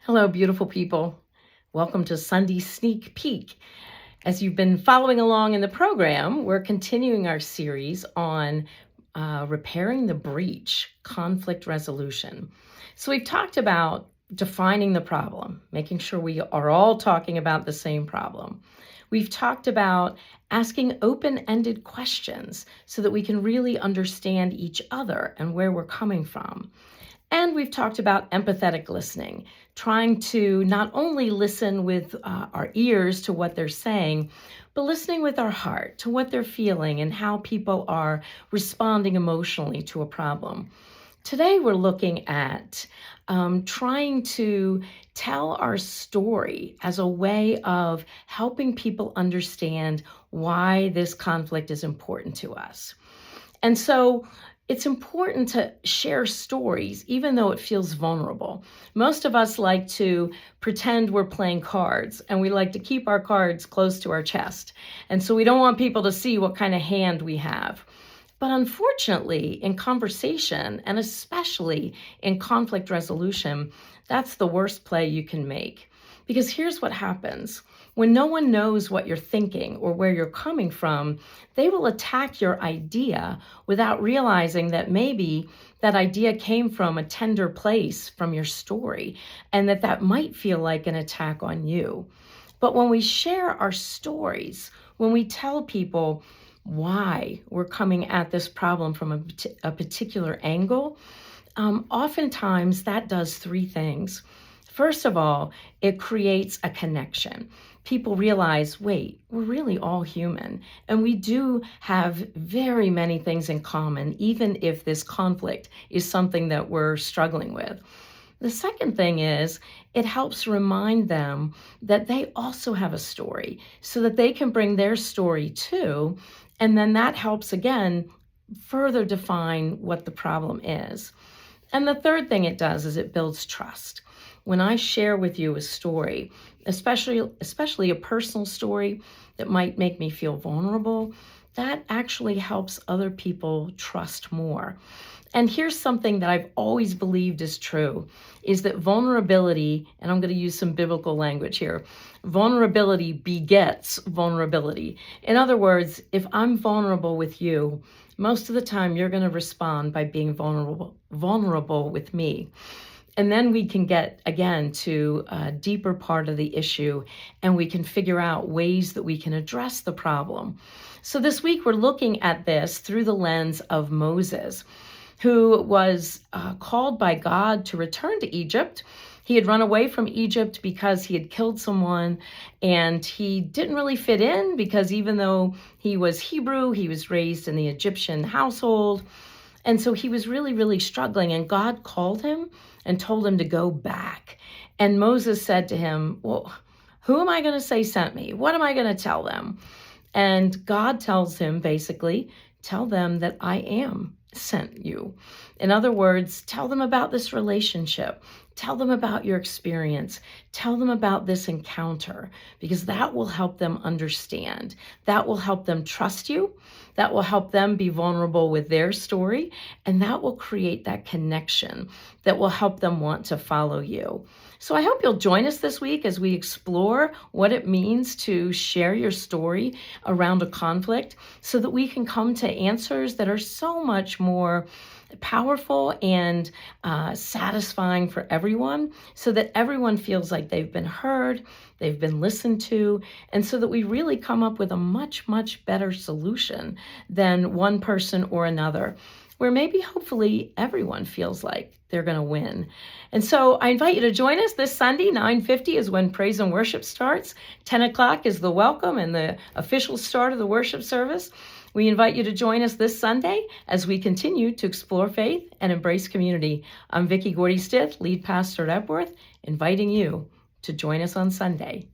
Hello, beautiful people. Welcome to Sunday Sneak Peek. As you've been following along in the program, we're continuing our series on repairing the breach, conflict resolution. So we've talked about defining the problem, making sure we are all talking about the same problem. We've talked about asking open-ended questions so that we can really understand each other and where we're coming from. And we've talked about empathetic listening, trying to not only listen with our ears to what they're saying, but listening with our heart to what they're feeling and how people are responding emotionally to a problem. Today, we're looking at trying to tell our story as a way of helping people understand why this conflict is important to us. And so it's important to share stories, even though it feels vulnerable. Most of us like to pretend we're playing cards, and we like to keep our cards close to our chest. And so we don't want people to see what kind of hand we have. But unfortunately, in conversation, and especially in conflict resolution, that's the worst play you can make. Because here's what happens. When no one knows what you're thinking or where you're coming from, they will attack your idea without realizing that maybe that idea came from a tender place from your story, and that might feel like an attack on you. But when we share our stories, when we tell people why we're coming at this problem from a particular angle, oftentimes that does three things. First of all, it creates a connection. People realize, wait, we're really all human, and we do have very many things in common, even if this conflict is something that we're struggling with. The second thing is it helps remind them that they also have a story so that they can bring their story too. And then that helps, again, further define what the problem is. And the third thing it does is it builds trust. When I share with you a story, especially a personal story that might make me feel vulnerable, that actually helps other people trust more. And here's something that I've always believed is true, is that vulnerability, and I'm going to use some biblical language here, vulnerability begets vulnerability. In other words, if I'm vulnerable with you, most of the time you're going to respond by being vulnerable with me. And then we can get, again, to a deeper part of the issue, and we can figure out ways that we can address the problem. So this week, we're looking at this through the lens of Moses, who was called by God to return to Egypt. He had run away from Egypt because he had killed someone, and he didn't really fit in because even though he was Hebrew, he was raised in the Egyptian household. And so he was really, really struggling, and God called him and told him to go back. And Moses said to him, well, who am I going to say sent me? What am I going to tell them? And God tells him, basically, tell them that I am sent you. In other words, tell them about this relationship. Tell them about your experience. Tell them about this encounter, because that will help them understand. That will help them trust you. That will help them be vulnerable with their story. And that will create that connection that will help them want to follow you. So I hope you'll join us this week as we explore what it means to share your story around a conflict so that we can come to answers that are so much more powerful and satisfying for everyone, so that everyone feels like they've been heard, they've been listened to, and so that we really come up with a much, much better solution than one person or another, where maybe hopefully everyone feels like they're going to win. And so I invite you to join us this Sunday. 9:50 is when praise and worship starts. 10 o'clock is the welcome and the official start of the worship service. We invite you to join us this Sunday as we continue to explore faith and embrace community. I'm Vicki Gordy Stith, lead pastor at Epworth, inviting you to join us on Sunday.